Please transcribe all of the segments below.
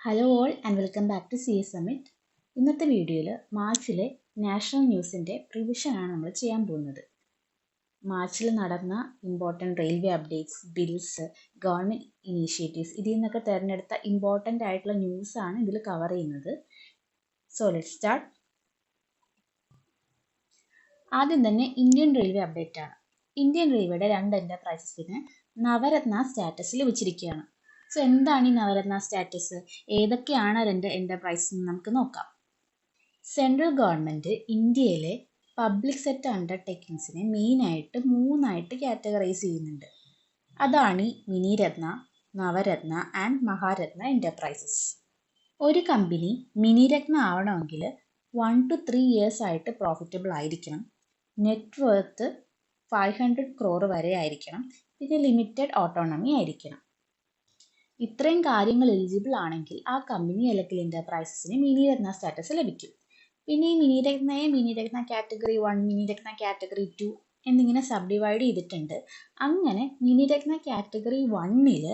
Hello all and welcome back to CS Summit. ഇന്നത്തെ വീഡിയോയിൽ മാർച്ചിലെ national ന്യൂസിൻ്റെ പ്രിവിഷനാണ് നമ്മൾ ചെയ്യാൻ പോകുന്നത്. മാർച്ചിൽ നടന്ന important railway updates, bills, government initiatives ഇതിൽ നിന്നൊക്കെ തിരഞ്ഞെടുത്ത ഇമ്പോർട്ടൻ്റ് ആയിട്ടുള്ള ന്യൂസാണ് ഇതിൽ കവർ ചെയ്യുന്നത്. So let's start. ആദ്യം തന്നെ ഇന്ത്യൻ റെയിൽവേ അപ്ഡേറ്റ് ആണ്. ഇന്ത്യൻ റെയിൽവേയുടെ 2 എൻ്റർപ്രൈസസിന് നവരത്ന സ്റ്റാറ്റസ് ലഭിച്ചിരിക്കുകയാണ്. സോ എന്താണ് ഈ നവരത്ന സ്റ്റാറ്റസ്? ഏതൊക്കെയാണ് അതിൻ്റെ എൻ്റർപ്രൈസസ് എന്ന് നമുക്ക് നോക്കാം. സെൻട്രൽ ഗവൺമെൻറ് ഇന്ത്യയിലെ പബ്ലിക് സെക്ടർ അണ്ടർടേക്കിങ്സിനെ മെയിനായിട്ട് 3 കാറ്റഗറൈസ് ചെയ്യുന്നുണ്ട്. അതാണ് മിനിരത്ന, നവരത്ന ആൻഡ് മഹാരത്ന എൻ്റർപ്രൈസസ്. ഒരു കമ്പനി മിനിരത്ന ആവണമെങ്കിൽ 1 to 3 years ആയിട്ട് പ്രോഫിറ്റബിൾ ആയിരിക്കണം, നെറ്റ് വർത്ത് 500 crore വരെ ആയിരിക്കണം, പിന്നെ ലിമിറ്റഡ് ഓട്ടോണമി ആയിരിക്കണം. ഇത്രയും കാര്യങ്ങൾ എലിജിബിൾ ആണെങ്കിൽ ആ കമ്പനി അല്ലെങ്കിൽ എൻ്റർപ്രൈസസിന് മിനിരത്ന സ്റ്റാറ്റസ് ലഭിക്കും. പിന്നെ ഈ മിനിരത്നയെ മിനിരത്ന കാറ്റഗറി 1, മിനിരത്ന കാറ്റഗറി 2 എന്നിങ്ങനെ സബ് ഡിവൈഡ് ചെയ്തിട്ടുണ്ട്. അങ്ങനെ മിനിരത്ന കാറ്റഗറി 1-ൽ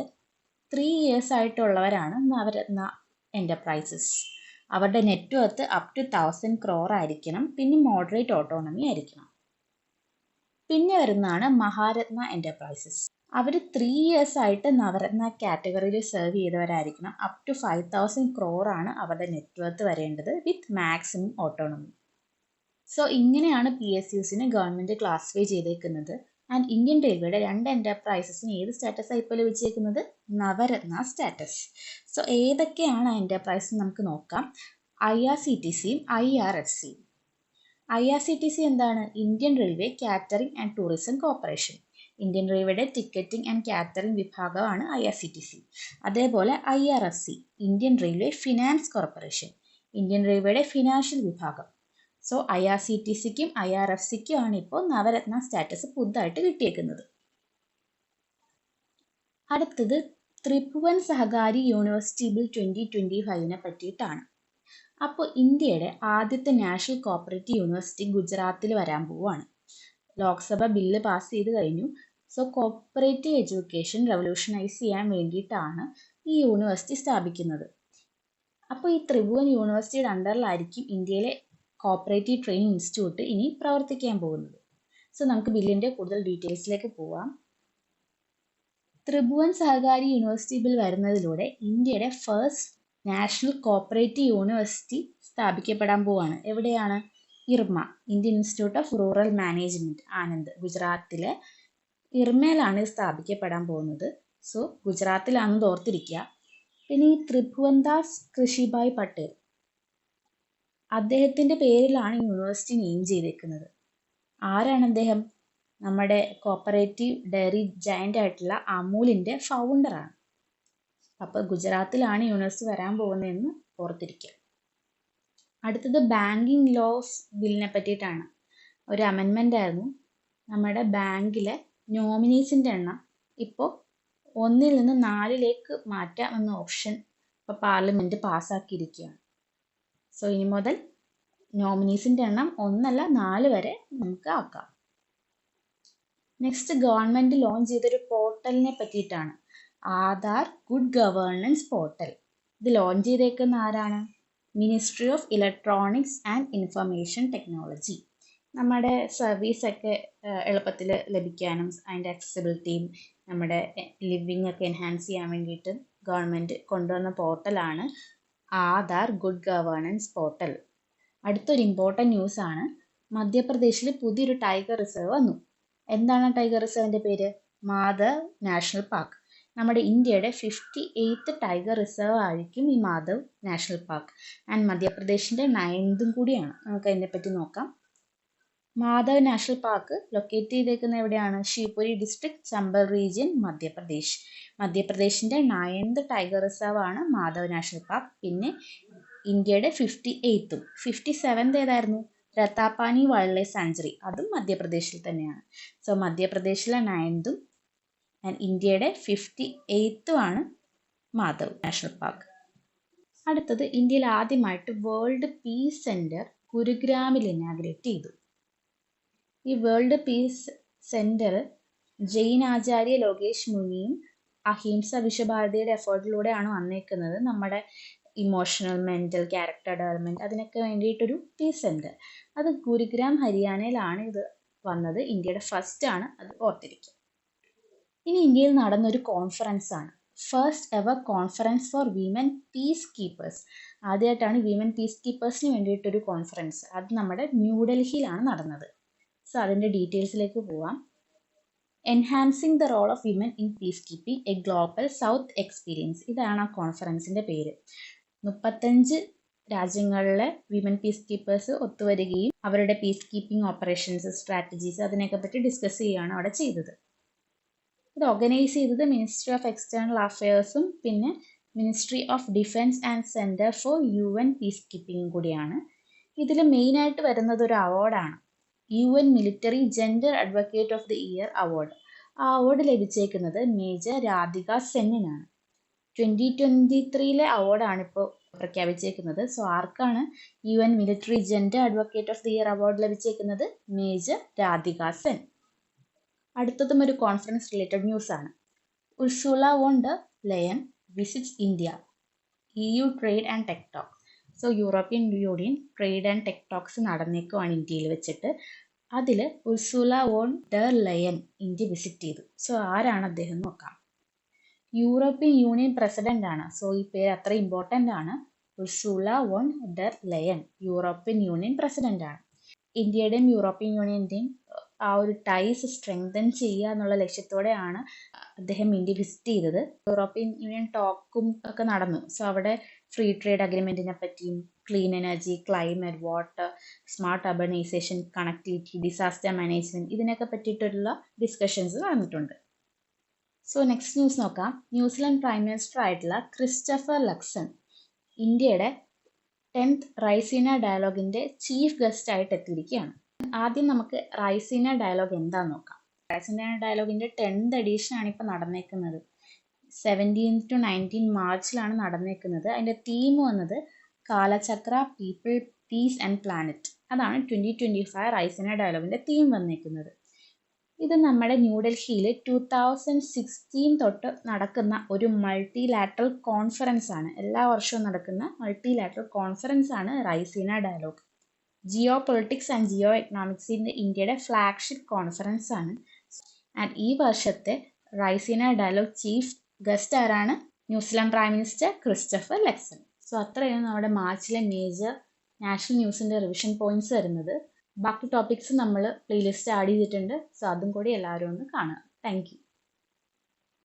3 years ആയിട്ടുള്ളവരാണ് നവരത്ന എൻ്റർപ്രൈസസ്. അവരുടെ net worth up to 1000 crore ആയിരിക്കണം, പിന്നെ മോഡറേറ്റ് ഓട്ടോണമി ആയിരിക്കണം. പിന്നെ വരുന്നതാണ് മഹാരത്ന എൻ്റർപ്രൈസസ്. അവർ 3 years ആയിട്ട് നവരത്ന കാറ്റഗറിയിൽ സെർവ് ചെയ്തവരായിരിക്കണം. അപ് ടു 5000 crore ആണ് അവരുടെ നെറ്റ് വർത്ത് വരേണ്ടത് വിത്ത് മാക്സിമം ഓട്ടോണമി. സോ ഇങ്ങനെയാണ് PSUസിന് ഗവൺമെൻറ് ക്ലാസിഫൈ ചെയ്തേക്കുന്നത്. ആൻഡ് ഇന്ത്യൻ റെയിൽവേയുടെ 2 എൻ്റർപ്രൈസസിന് ഏത് സ്റ്റാറ്റസാണ് ഇപ്പോൾ ലഭിച്ചേക്കുന്നത്? നവരത്ന സ്റ്റാറ്റസ്. സോ ഏതൊക്കെയാണ് ആ എൻ്റർപ്രൈസസ് നമുക്ക് നോക്കാം. IRCTCയും IRFCയും. IRCTC എന്താണ്? Indian railway catering and tourism corporation. Indian റെയിൽവേയുടെ ടിക്കറ്റിംഗ് ആൻഡ് കാറ്ററിംഗ് വിഭാഗമാണ് IRCTC. അതേപോലെ IRFC, Indian railway finance corporation, Indian റെയിൽവേയുടെ ഫിനാൻഷ്യൽ വിഭാഗം. സോ IRCTCക്കും IRFCക്കും ആണ് ഇപ്പോൾ നവരത്ന സ്റ്റാറ്റസ് പുതുതായിട്ട് കിട്ടിയേക്കുന്നത്. അടുത്തത് ത്രിഭുവൻ സഹകാരി യൂണിവേഴ്സിറ്റി ബിൽ 2025 പറ്റിയിട്ടാണ്. അപ്പോൾ ഇന്ത്യയുടെ ആദ്യത്തെ നാഷണൽ കോപ്പറേറ്റീവ് യൂണിവേഴ്സിറ്റി ഗുജറാത്തിൽ വരാൻ പോവുകയാണ്. ലോക്സഭ ബില്ല് പാസ് ചെയ്ത് കഴിഞ്ഞു. സോ കോപ്പറേറ്റീവ് എഡ്യൂക്കേഷൻ റെവല്യൂഷനൈസ് ചെയ്യാൻ വേണ്ടിയിട്ടാണ് ഈ യൂണിവേഴ്സിറ്റി സ്ഥാപിക്കുന്നത്. അപ്പോൾ ഈ ത്രിഭുവൻ യൂണിവേഴ്സിറ്റിയുടെ അണ്ടറിലായിരിക്കും ഇന്ത്യയിലെ കോപ്പറേറ്റീവ് ട്രെയിനിങ് ഇൻസ്റ്റിറ്റ്യൂട്ട് ഇനി പ്രവർത്തിക്കാൻ പോകുന്നത്. സോ നമുക്ക് ബില്ലിൻ്റെ കൂടുതൽ ഡീറ്റെയിൽസിലേക്ക് പോവാം. ത്രിഭുവൻ സഹകാരി യൂണിവേഴ്സിറ്റി ബിൽ വരുന്നതിലൂടെ ഇന്ത്യയുടെ ഫസ്റ്റ് നാഷണൽ കോപ്പറേറ്റീവ് യൂണിവേഴ്സിറ്റി സ്ഥാപിക്കപ്പെടാൻ പോവുകയാണ്. എവിടെയാണ്? Irma, Indian institute of rural management, Anand, ഗുജറാത്തിലെ ഇർമയിലാണ് ഇത് സ്ഥാപിക്കപ്പെടാൻ പോകുന്നത്. സോ ഗുജറാത്തിലാണെന്ന് ഓർത്തിരിക്കുക. പിന്നെ ഈ ത്രിഭുവൻദാസ് കൃഷിഭായ് പട്ടേൽ, അദ്ദേഹത്തിൻ്റെ പേരിലാണ് യൂണിവേഴ്സിറ്റി നെയിം ചെയ്തേക്കുന്നത്. ആരാണ് അദ്ദേഹം? നമ്മുടെ കോപ്പറേറ്റീവ് ഡയറി ജയൻ്റ് ആയിട്ടുള്ള അമൂലിൻ്റെ ഫൗണ്ടറാണ്. അപ്പോൾ ഗുജറാത്തിലാണ് യൂണിവേഴ്സിറ്റി വരാൻ പോകുന്നതെന്ന് ഓർത്തിരിക്കുക. അടുത്തത് ബാങ്കിങ് ലോസ് ബില്ലിനെ പറ്റിയിട്ടാണ്. ഒരു അമെൻമെൻ്റ് ആയിരുന്നു. നമ്മുടെ ബാങ്കിലെ നോമിനീസിൻ്റെ എണ്ണം ഇപ്പോൾ 1 നിന്ന് 4 മാറ്റാം എന്ന ഓപ്ഷൻ ഇപ്പോൾ പാർലമെൻറ്റ് പാസ്സാക്കിയിരിക്കുകയാണ്. സോ ഇനി മുതൽ നോമിനീസിൻ്റെ എണ്ണം 1 അല്ല 4 വരെ നമുക്ക് ആക്കാം. നെക്സ്റ്റ് ഗവൺമെൻറ് ലോഞ്ച് ചെയ്തൊരു പോർട്ടലിനെ പറ്റിയിട്ടാണ്. Aadhaar good governance portal. ഇത് ലോഞ്ച് ചെയ്തേക്കുന്ന ആരാണ്? Ministry of electronics and information technology. നമ്മുടെ സർവീസൊക്കെ എളുപ്പത്തിൽ ലഭിക്കാനും അതിൻ്റെ ആക്സസിബിലിറ്റിയും നമ്മുടെ ലിവിങ് ഒക്കെ എൻഹാൻസ് ചെയ്യാൻ വേണ്ടിയിട്ട് ഗവൺമെൻറ് കൊണ്ടുവന്ന പോർട്ടലാണ് ആധാർ ഗുഡ് ഗവേണൻസ് പോർട്ടൽ. അടുത്തൊരു ഇമ്പോർട്ടൻറ്റ് ന്യൂസാണ്. മധ്യപ്രദേശിൽ പുതിയൊരു ടൈഗർ റിസർവ് വന്നു. എന്താണ് ടൈഗർ റിസർവിൻ്റെ പേര്? Madhav national park. നമ്മുടെ ഇന്ത്യയുടെ 58th ടൈഗർ റിസർവ് ആയിരിക്കും ഈ മാധവ് നാഷണൽ പാർക്ക്. ആൻഡ് മധ്യപ്രദേശിൻ്റെ 9th കൂടിയാണ്. നമുക്ക് അതിനെപ്പറ്റി നോക്കാം. മാധവ് നാഷണൽ പാർക്ക് ലൊക്കേറ്റ് ചെയ്തേക്കുന്ന എവിടെയാണ്? Shivpuri district, Chambal region, Madhya Pradesh. മധ്യപ്രദേശിൻ്റെ 9th ടൈഗർ റിസർവ് ആണ് മാധവ് നാഷണൽ പാർക്ക്. പിന്നെ ഇന്ത്യയുടെ 58th. 57th ഏതായിരുന്നു? രത്താപ്പാനി വൈൽഡ് ലൈഫ് സാങ്ച്വറി, അതും മധ്യപ്രദേശിൽ തന്നെയാണ്. സോ മധ്യപ്രദേശിലെ 9th ആൻഡ് ഇന്ത്യയുടെ 58th ആണ് മാധവ് നാഷണൽ പാർക്ക്. അടുത്തത് ഇന്ത്യയിൽ ആദ്യമായിട്ട് വേൾഡ് പീസ് സെൻറ്റർ ഗുരുഗ്രാമിൽ ഇനാഗ്രേറ്റ് ചെയ്തു. ഈ വേൾഡ് പീസ് സെൻറ്റർ ജെയിൻ ആചാര്യ ലോകേഷ് മുനിയും അഹിംസ വിശ്വഭാരതിയുടെ എഫേർട്ടിലൂടെയാണ് വന്നേക്കുന്നത്. നമ്മുടെ ഇമോഷണൽ, മെൻ്റൽ, ക്യാരക്ടർ ഡെവലപ്മെൻറ്റ് അതിനൊക്കെ വേണ്ടിയിട്ടൊരു പീസ് സെൻറ്റർ. അത് ഗുരുഗ്രാം ഹരിയാനയിലാണ് ഇത് വന്നത്. ഇന്ത്യയുടെ ഫസ്റ്റ് ആണ്, അത് ഓർത്തിരിക്കുക. ഇനി ഇന്ത്യയിൽ നടന്നൊരു കോൺഫറൻസ് ആണ്, first ever conference for women peacekeepers. ആദ്യമായിട്ടാണ് വിമൻ പീസ് കീപ്പേഴ്സിന് വേണ്ടിയിട്ടൊരു കോൺഫറൻസ്. അത് നമ്മുടെ ന്യൂഡൽഹിയിലാണ് നടന്നത്. സോ അതിൻ്റെ ഡീറ്റെയിൽസിലേക്ക് പോവാം. Enhancing the role of women in peacekeeping a global south experience. ഇതാണ് ആ കോൺഫറൻസിൻ്റെ പേര്. 35 രാജ്യങ്ങളിലെ വിമൻ പീസ് കീപ്പേഴ്സ് ഒത്തുവരികയും അവരുടെ പീസ് കീപ്പിംഗ് ഓപ്പറേഷൻസ്, സ്ട്രാറ്റജീസ് അതിനെയൊക്കെ പറ്റി ഡിസ്കസ് ചെയ്യുകയാണ് അവിടെ ചെയ്തത്. ഇത് ഓർഗനൈസ് ചെയ്തത് മിനിസ്ട്രി ഓഫ് എക്സ്റ്റേണൽ അഫയേഴ്സും പിന്നെ ministry of defence and centre for UN peace കീപ്പിംഗും കൂടിയാണ്. ഇതിൽ മെയിനായിട്ട് വരുന്നത് ഒരു അവാർഡാണ്, UN military gender advocate of the year award. ആ അവാർഡ് ലഭിച്ചേക്കുന്നത് മേജർ രാധിക സെന്നിനാണ്. 2023 അവാർഡാണ് ഇപ്പോൾ പ്രഖ്യാപിച്ചേക്കുന്നത്. സോ ആർക്കാണ് UN military gender advocate of the year award ലഭിച്ചേക്കുന്നത്? മേജർ രാധിക സെൻ. അടുത്തതും ഒരു കോൺഫറൻസ് റിലേറ്റഡ് ന്യൂസ് ആണ്. Ursula von der Leyen visits India, EU trade and tech talk. So European union trade and tech talks നടന്നേക്കുവാണ് ഇന്ത്യയിൽ വെച്ചിട്ട്. അതിൽ Ursula von der Leyen India visit ചെയ്തു. So ആരാണ് അദ്ദേഹം നോക്കാം. യൂറോപ്യൻ യൂണിയൻ പ്രസിഡന്റ് ആണ്. സോ ഈ പേര് അത്ര ഇമ്പോർട്ടൻ്റ് ആണ്. Ursula von der Leyen European union president ആണ്. ഇന്ത്യയുടെയും യൂറോപ്യൻ യൂണിയൻ്റെയും ആ ഒരു ടൈസ് സ്ട്രെങ്തൻ ചെയ്യുക എന്നുള്ള ലക്ഷ്യത്തോടെയാണ് അദ്ദേഹം ഇന്ത്യ വിസിറ്റ് ചെയ്തത്. യൂറോപ്യൻ യൂണിയൻ ടോക്കും ഒക്കെ നടന്നു. സോ അവിടെ ഫ്രീ ട്രേഡ് അഗ്രിമെൻറ്റിനെ പറ്റിയും clean energy, climate, water, smart urbanisation, connectivity, disaster management ഇതിനൊക്കെ പറ്റിയിട്ടുള്ള ഡിസ്കഷൻസ് നടന്നിട്ടുണ്ട്. സോ നെക്സ്റ്റ് ന്യൂസ് നോക്കാം. ന്യൂസിലാൻഡ് പ്രൈം മിനിസ്റ്റർ ആയിട്ടുള്ള ക്രിസ്റ്റഫർ ലക്സൺ ഇന്ത്യയുടെ 10th റൈസീന ഡയലോഗിൻ്റെ ചീഫ് ഗസ്റ്റ് ആയിട്ട് എത്തിയിരിക്കുകയാണ്. ആദ്യം നമുക്ക് റൈസീന ഡയലോഗ് എന്താണെന്ന് നോക്കാം. റൈസീന ഡയലോഗിൻ്റെ 10th എഡിഷൻ ആണ് ഇപ്പോൾ നടന്നേക്കുന്നത്. 17 to 19 മാർച്ചിലാണ് നടന്നേക്കുന്നത്. അതിൻ്റെ തീം വന്നത് കാലചക്ര, പീപ്പിൾ, പീസ് ആൻഡ് പ്ലാനറ്റ്. അതാണ് 2025 റൈസീന ഡയലോഗിൻ്റെ തീം വന്നേക്കുന്നത്. ഇത് നമ്മുടെ ന്യൂഡൽഹിയിൽ 2016 തൊട്ട് നടക്കുന്ന ഒരു മൾട്ടിലാറ്ററൽ കോൺഫറൻസ് ആണ്. എല്ലാ വർഷവും നടക്കുന്ന മൾട്ടിലാറ്ററൽ കോൺഫറൻസ് ആണ് Raisina dialogue. Geopolitics and ജിയോ എക്കണോമിക്സിൻ്റെ ഇന്ത്യയുടെ ഫ്ലാഗ്ഷിപ്പ് കോൺഫറൻസ് ആണ്. ആൻഡ് ഈ വർഷത്തെ റൈസീന ഡയലോഗ് ചീഫ് ഗസ്റ്റ് ആരാണ്? New Zealand prime minister Christopher Luxon. So അത്രയാണ് നമ്മുടെ മാർച്ചിലെ മേജർ നാഷണൽ ന്യൂസിൻ്റെ റിവിഷൻ പോയിന്റ്സ് വരുന്നത്. ബാക്കി ടോപ്പിക്സ് നമ്മൾ പ്ലേലിസ്റ്റ് ആഡ് ചെയ്തിട്ടുണ്ട്. സോ അതും കൂടി എല്ലാവരും ഒന്ന് കാണുക. Thank you.